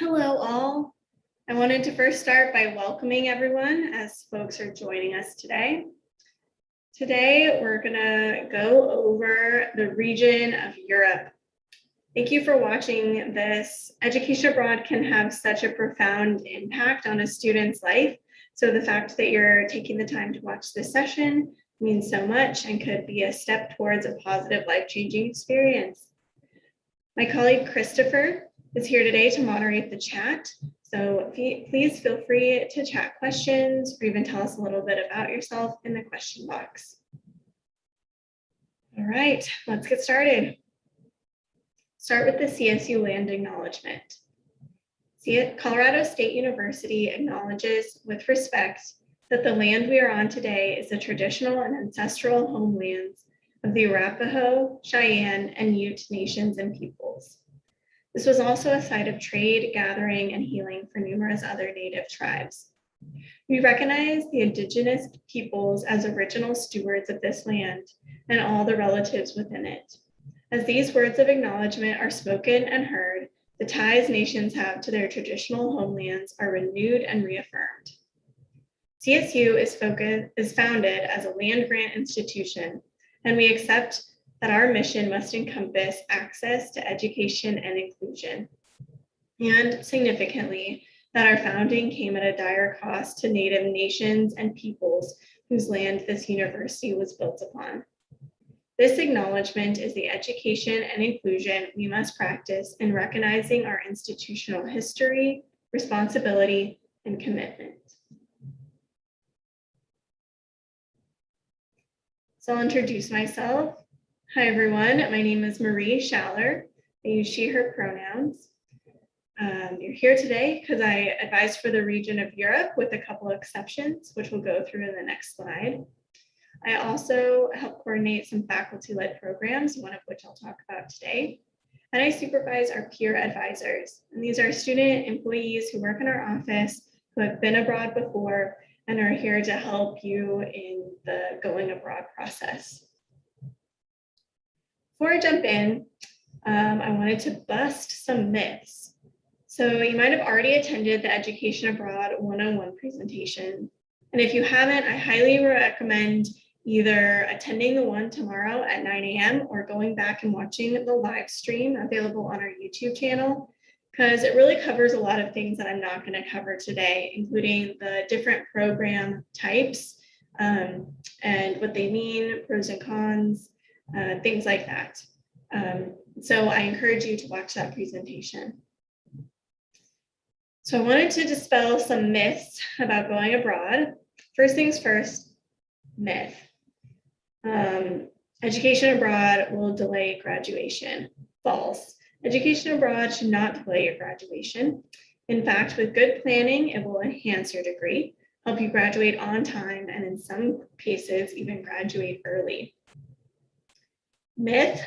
Hello all. I wanted to first start by welcoming everyone as folks are joining us today. Today, we're gonna go over the region of Europe. Thank you for watching this. Education abroad can have such a profound impact on a student's life. So the fact that you're taking the time to watch this session means so much and could be a step towards a positive life-changing experience. My colleague Christopher is here today to moderate the chat. So please feel free to chat questions or even tell us a little bit about yourself in the question box. All right, let's get started. Start with the Csu Land Acknowledgement. Colorado State University acknowledges with respect that the land we are on today is the traditional and ancestral homelands of the Arapaho, Cheyenne, and Ute nations and peoples. This was also a site of trade, gathering, and healing for numerous other Native tribes. We recognize the Indigenous peoples as original stewards of this land and all the relatives within it. As these words of acknowledgement are spoken and heard, the ties nations have to their traditional homelands are renewed and reaffirmed. CSU is founded as a land grant institution, and we accept that our mission must encompass access to education and inclusion. And significantly, that our founding came at a dire cost to Native nations and peoples whose land this university was built upon. This acknowledgement is the education and inclusion we must practice in recognizing our institutional history, responsibility, and commitment. So I'll introduce myself. Hi everyone, my name is Marie Schaller. I use she, her pronouns. You're here today because I advise for the region of Europe with a couple of exceptions, which we'll go through in the next slide. I also help coordinate some faculty-led programs, one of which I'll talk about today. And I supervise our peer advisors. And these are student employees who work in our office, who have been abroad before, and are here to help you in the going abroad process. Before I jump in, I wanted to bust some myths. So you might have already attended the Education Abroad 101 presentation. And if you haven't, I highly recommend either attending the one tomorrow at 9 a.m. or going back and watching the live stream available on our YouTube channel, because it really covers a lot of things that I'm not going to cover today, including the different program types and what they mean, pros and cons, things like that. So I encourage you to watch that presentation. So I wanted to dispel some myths about going abroad. First things first, myth. Education abroad will delay graduation. False. Education abroad should not delay your graduation. In fact, with good planning, it will enhance your degree, help you graduate on time, and in some cases, even graduate early. Myth.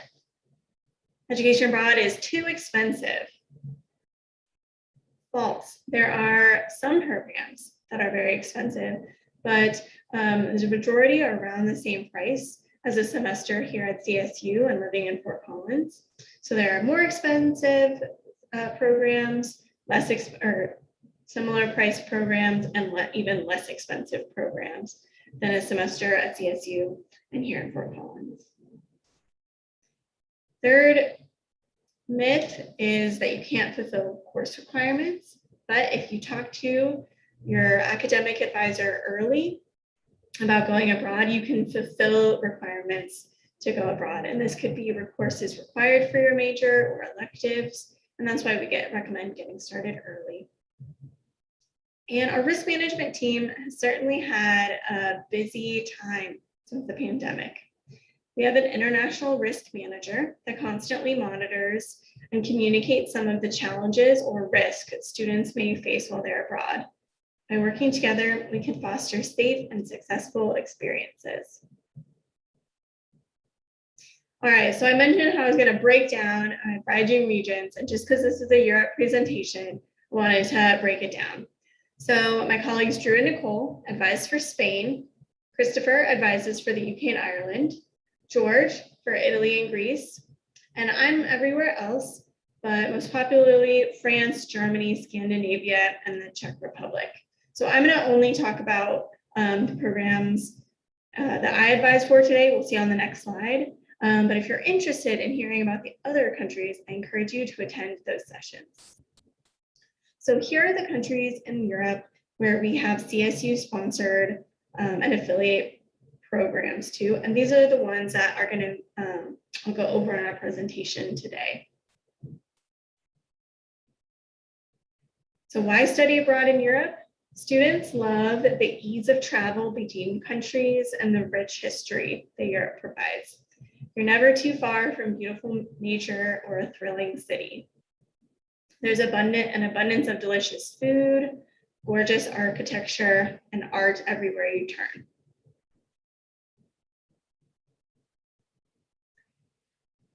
Education abroad is too expensive. False. There are some programs that are very expensive, but the majority are around the same price as a semester here at CSU and living in Fort Collins. So there are more expensive programs, similar price programs, and even less expensive programs than a semester at CSU and here in Fort Collins. Third myth is that you can't fulfill course requirements, but if you talk to your academic advisor early about going abroad, you can fulfill requirements to go abroad. And this could be courses required for your major or electives. And that's why we recommend getting started early. And our risk management team has certainly had a busy time since the pandemic. We have an international risk manager that constantly monitors and communicates some of the challenges or risk students may face while they're abroad. By working together, we can foster safe and successful experiences. All right, so I mentioned how I was going to break down graduating regions, and just because this is a Europe presentation, I wanted to break it down. So my colleagues Drew and Nicole advise for Spain, Christopher advises for the UK and Ireland, George for Italy and Greece, and I'm everywhere else but most popularly France, Germany, Scandinavia, and the Czech Republic. So I'm going to only talk about the programs that I advise for today. We'll see on the next slide. But if you're interested in hearing about the other countries, I encourage you to attend those sessions. So here are the countries in Europe where we have CSU sponsored and affiliate programs too. And these are the ones that are going to, I'll go over in our presentation today. So why study abroad in Europe? Students love the ease of travel between countries and the rich history that Europe provides. You're never too far from beautiful nature or a thrilling city. There's an abundance of delicious food, gorgeous architecture, and art everywhere you turn.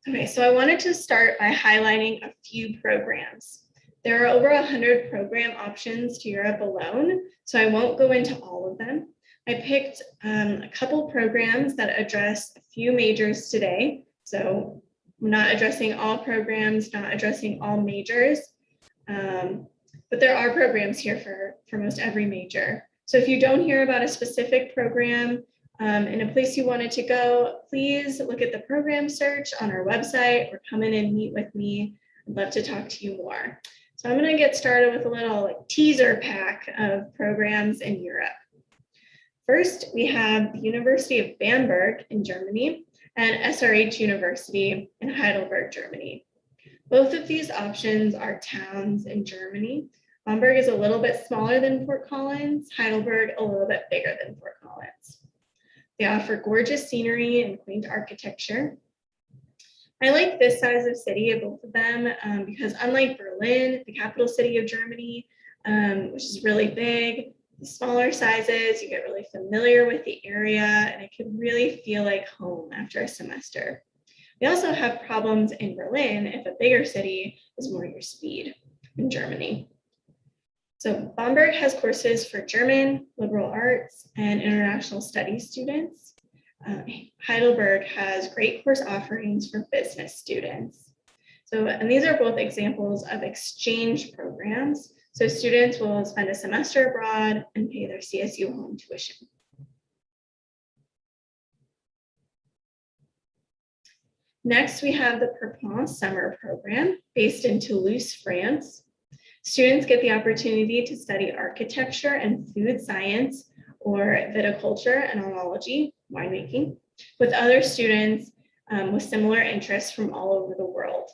Okay, so I wanted to start by highlighting a few programs. There are over 100 program options to Europe alone, so I won't go into all of them. I picked a couple programs that address a few majors today. So I'm not addressing all programs, not addressing all majors, but there are programs here for most every major. So if you don't hear about a specific program in a place you wanted to go, please look at the program search on our website or come in and meet with me. I'd love to talk to you more. So I'm going to get started with a little teaser pack of programs in Europe. First, we have the University of Bamberg in Germany and SRH University in Heidelberg, Germany. Both of these options are towns in Germany. Bamberg is a little bit smaller than Fort Collins, Heidelberg a little bit bigger than Fort Collins. They offer gorgeous scenery and quaint architecture. I like this size of city of both of them because unlike Berlin, the capital city of Germany, which is really big, the smaller sizes, you get really familiar with the area and it can really feel like home after a semester. We also have problems in Berlin if a bigger city is more your speed in Germany. So Bamberg has courses for German, liberal arts, and international studies students. Heidelberg has great course offerings for business students. And these are both examples of exchange programs. So students will spend a semester abroad and pay their CSU home tuition. Next, we have the Perpignan Summer Program based in Toulouse, France. Students get the opportunity to study architecture and food science or viticulture and enology, winemaking, with other students with similar interests from all over the world.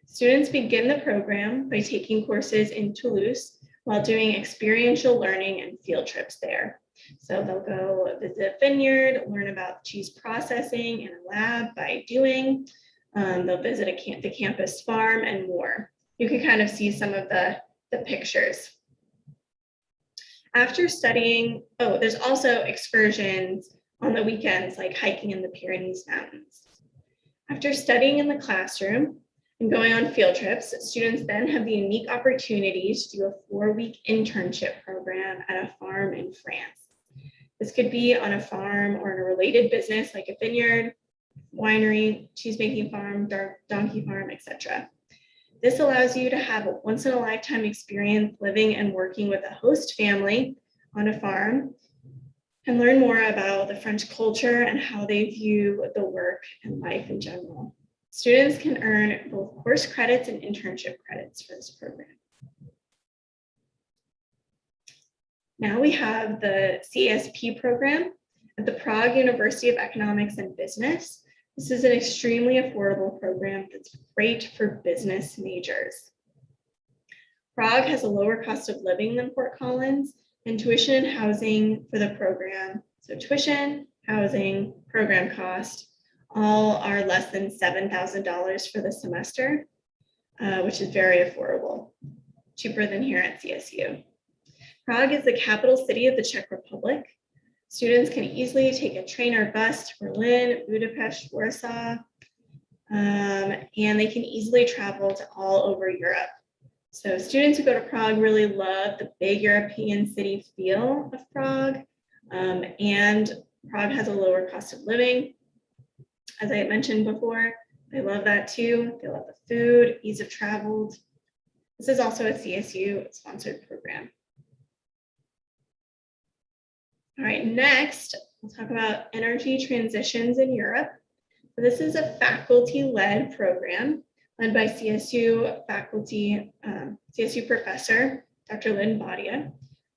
Students begin the program by taking courses in Toulouse while doing experiential learning and field trips there. So they'll go visit a vineyard, learn about cheese processing in a lab by doing. They'll visit the campus farm and more. You can kind of see some of the pictures. After studying, there's also excursions on the weekends, like hiking in the Pyrenees Mountains. After studying in the classroom and going on field trips, students then have the unique opportunity to do a 4-week internship program at a farm in France. This could be on a farm or in a related business like a vineyard, winery, cheesemaking farm, donkey farm, etc. This allows you to have a once-in-a-lifetime experience living and working with a host family on a farm and learn more about the French culture and how they view the work and life in general. Students can earn both course credits and internship credits for this program. Now we have the Csp program at the Prague University of Economics and Business. This is an extremely affordable program that's great for business majors. Prague has a lower cost of living than Fort Collins, and tuition and housing for the program. So tuition, housing, program cost, all are less than $7,000 for the semester, which is very affordable, cheaper than here at CSU. Prague is the capital city of the Czech Republic. Students can easily take a train or bus to Berlin, Budapest, Warsaw, and they can easily travel to all over Europe. So students who go to Prague really love the big European city feel of Prague, and Prague has a lower cost of living. As I mentioned before, They love that too. They love the food, ease of travel. This is also a CSU sponsored program. All right, next, we'll talk about energy transitions in Europe. So this is a faculty-led program led by CSU faculty, CSU professor, Dr. Lynn Badia.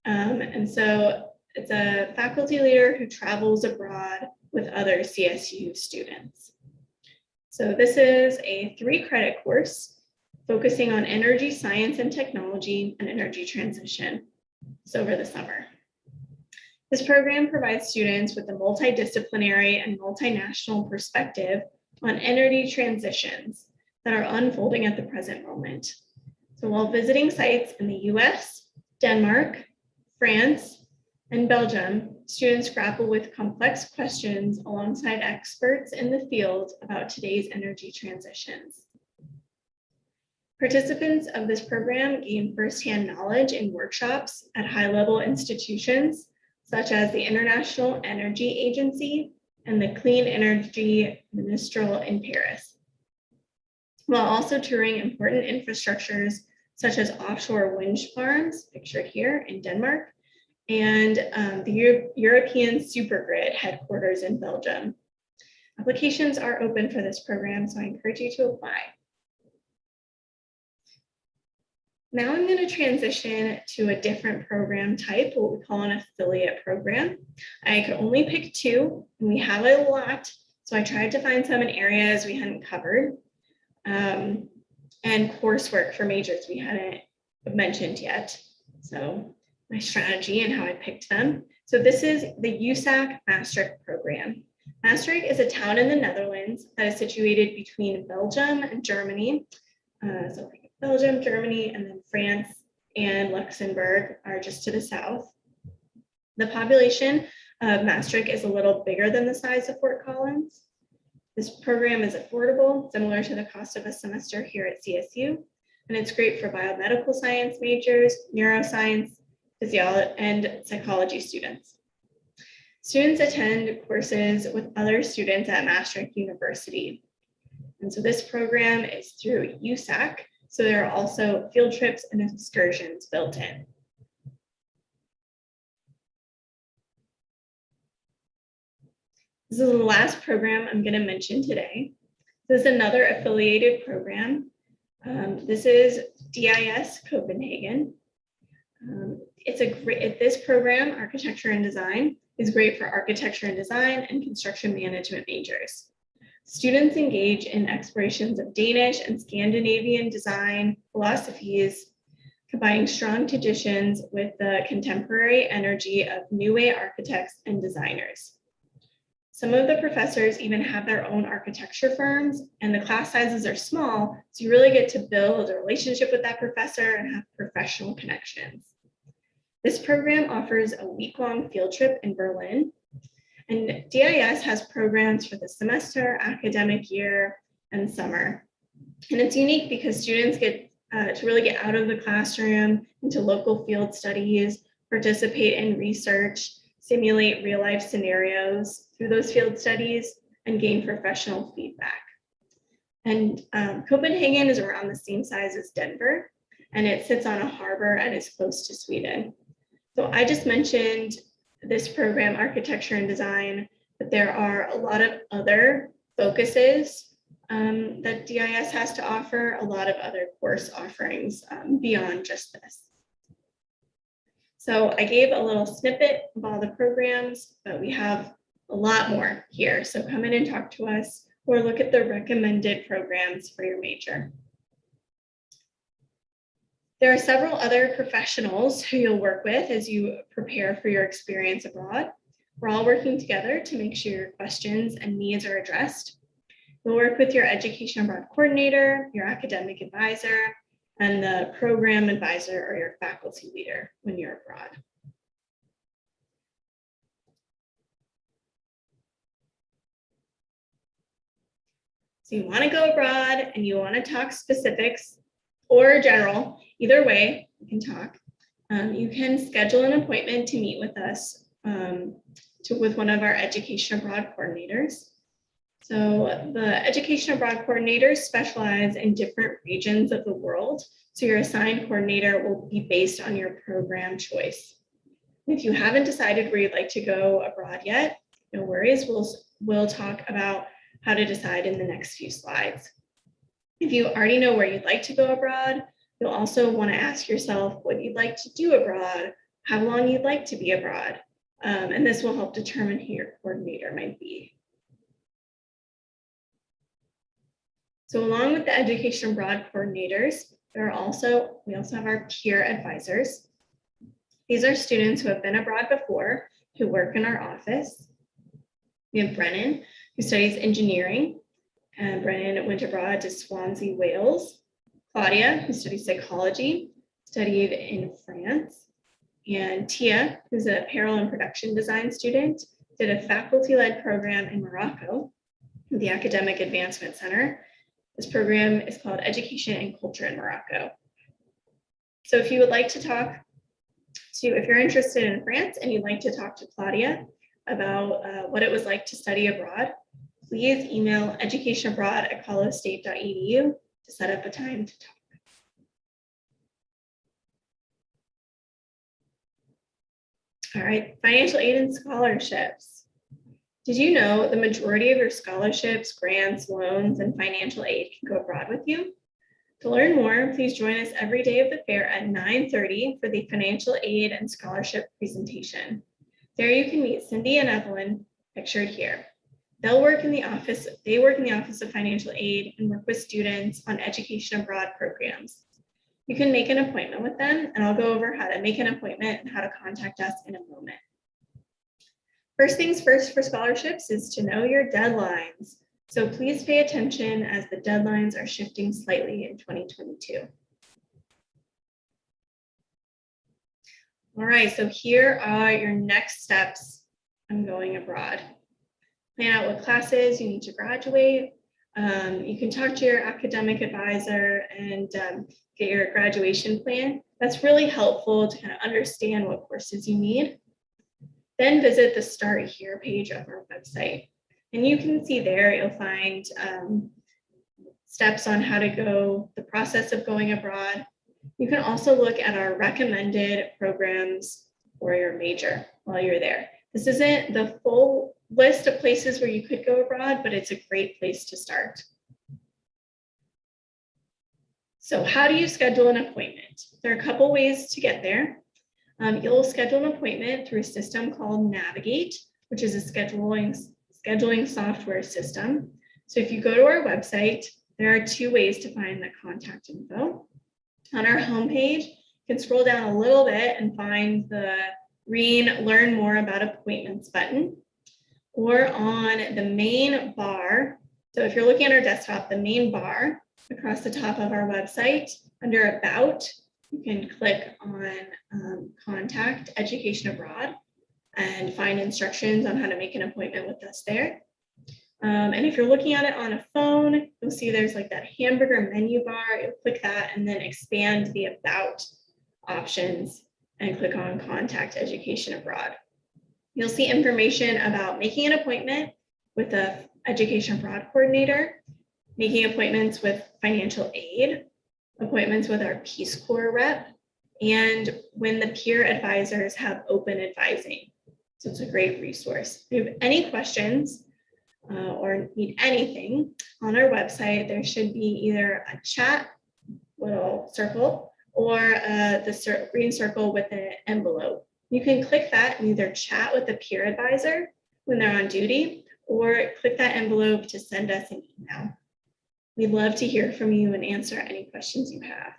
And so it's a faculty leader who travels abroad with other CSU students. So this is a 3-credit course focusing on energy science and technology and energy transition. So over the summer. This program provides students with a multidisciplinary and multinational perspective on energy transitions that are unfolding at the present moment. So while visiting sites in the US, Denmark, France, and Belgium, students grapple with complex questions alongside experts in the field about today's energy transitions. Participants of this program gain firsthand knowledge in workshops at high-level institutions such as the International Energy Agency and the Clean Energy Ministerial in Paris, while also touring important infrastructures such as offshore wind farms, pictured here in Denmark, and the European Supergrid headquarters in Belgium. Applications are open for this program, so I encourage you to apply. Now I'm going to transition to a different program type, what we call an affiliate program. I could only pick 2, and we have a lot, so I tried to find some in areas we hadn't covered, and coursework for majors we hadn't mentioned yet. So my strategy and how I picked them. So this is the Usac Maastricht program. Maastricht is a town in the Netherlands that is situated between Belgium and Germany. So Belgium, Germany, and then France and Luxembourg are just to the south. The population of Maastricht is a little bigger than the size of Fort Collins. This program is affordable, similar to the cost of a semester here at CSU, and it's great for biomedical science majors, neuroscience, physiology, and psychology students. Students attend courses with other students at Maastricht University. And so this program is through Usac, so there are also field trips and excursions built in. This is the last program I'm going to mention today. This is another affiliated program. This is DIS Copenhagen. This program, Architecture and Design, is great for architecture and design and construction management majors. Students engage in explorations of Danish and Scandinavian design philosophies, combining strong traditions with the contemporary energy of New Way architects and designers. Some of the professors even have their own architecture firms, and the class sizes are small, so you really get to build a relationship with that professor and have professional connections. This program offers a week-long field trip in Berlin, and DIS has programs for the semester, academic year, and summer. And it's unique because students get to really get out of the classroom into local field studies, participate in research, simulate real-life scenarios through those field studies, and gain professional feedback. And Copenhagen is around the same size as Denver, and it sits on a harbor and is close to Sweden. So I just mentioned this program, Architecture and Design, but there are a lot of other focuses that DIS has to offer, a lot of other course offerings beyond just this. So I gave a little snippet of all the programs, but we have a lot more here. So come in and talk to us or look at the recommended programs for your major. There are several other professionals who you'll work with as you prepare for your experience abroad. We're all working together to make sure your questions and needs are addressed. You'll work with your education abroad coordinator, your academic advisor, and the program advisor or your faculty leader when you're abroad. So you want to go abroad and you want to talk specifics or general, either way, you can talk. You can schedule an appointment to meet with us with one of our education abroad coordinators. So the education abroad coordinators specialize in different regions of the world. So your assigned coordinator will be based on your program choice. If you haven't decided where you'd like to go abroad yet, no worries, we'll talk about how to decide in the next few slides. If you already know where you'd like to go abroad, you'll also want to ask yourself what you'd like to do abroad, how long you'd like to be abroad, and this will help determine who your coordinator might be. So along with the education abroad coordinators, we also have our peer advisors. These are students who have been abroad before, who work in our office. We have Brennan, who studies engineering, and Brennan went abroad to Swansea, Wales. Claudia, who studies psychology, studied in France. And Tia, who's an apparel and production design student, did a faculty-led program in Morocco, the Academic Advancement Center. This program is called Education and Culture in Morocco. So if you would like to talk to, if you're interested in France and you'd like to talk to Claudia about what it was like to study abroad, please email educationabroad@colostate.edu to set up a time to talk. All right, financial aid and scholarships. Did you know the majority of your scholarships, grants, loans, and financial aid can go abroad with you? To learn more, please join us every day of the fair at 9:30 for the financial aid and scholarship presentation. There you can meet Cindy and Evelyn, pictured here. They work in the Office of Financial Aid and work with students on education abroad programs. You can make an appointment with them, and I'll go over how to make an appointment and how to contact us in a moment. First things first for scholarships is to know your deadlines. So please pay attention as the deadlines are shifting slightly in 2022. All right, so here are your next steps on going abroad. Plan out what classes you need to graduate. You can talk to your academic advisor and get your graduation plan. That's really helpful to kind of understand what courses you need. Then visit the Start Here page of our website. And you can see there, you'll find steps on how to go, the process of going abroad. You can also look at our recommended programs for your major while you're there. This isn't the full list of places where you could go abroad, but it's a great place to start. So how do you schedule an appointment? There are a couple ways to get there. You'll schedule an appointment through a system called Navigate, which is a scheduling software system. So if you go to our website, there are two ways to find the contact info. On our homepage, you can scroll down a little bit and find the green Learn More About Appointments button, or on the main bar. So if you're looking at our desktop, the main bar across the top of our website, under About, you can click on Contact Education Abroad and find instructions on how to make an appointment with us there. And if you're looking at it on a phone, you'll see there's like that hamburger menu bar. You'll click that and then expand the About options and click on Contact Education Abroad. You'll see information about making an appointment with the Education Abroad coordinator, making appointments with financial aid, appointments with our Peace Corps rep, and when the peer advisors have open advising. So it's a great resource. If you have any questions or need anything on our website, there should be either a chat little circle or the green circle with an envelope. You can click that and either chat with the peer advisor when they're on duty or click that envelope to send us an email. We'd love to hear from you and answer any questions you have.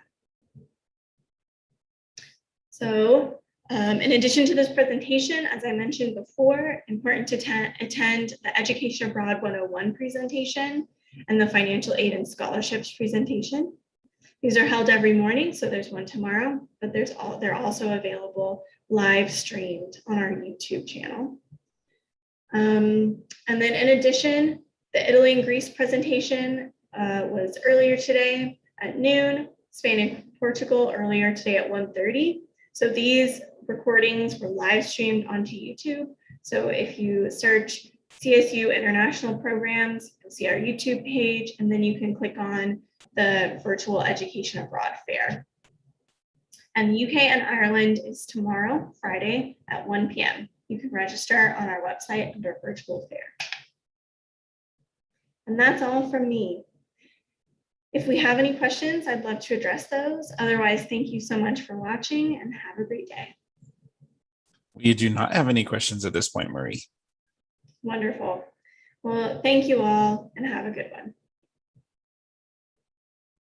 So in addition to this presentation, as I mentioned before, important to attend the Education Abroad 101 presentation and the Financial Aid and Scholarships presentation. These are held every morning, so there's one tomorrow, but they're also available live streamed on our YouTube channel. And then in addition, the Italy and Greece presentation was earlier today at noon, Spain and Portugal earlier today at 1:30. So these recordings were live streamed onto YouTube. So if you search CSU international programs. You'll see our YouTube page, and then you can click on the virtual education abroad fair. And the UK and Ireland is tomorrow, Friday at 1 p.m. You can register on our website under virtual fair. And that's all from me. If we have any questions, I'd love to address those. Otherwise, thank you so much for watching and have a great day. We do not have any questions at this point, Marie. Wonderful. Well, thank you all and have a good one.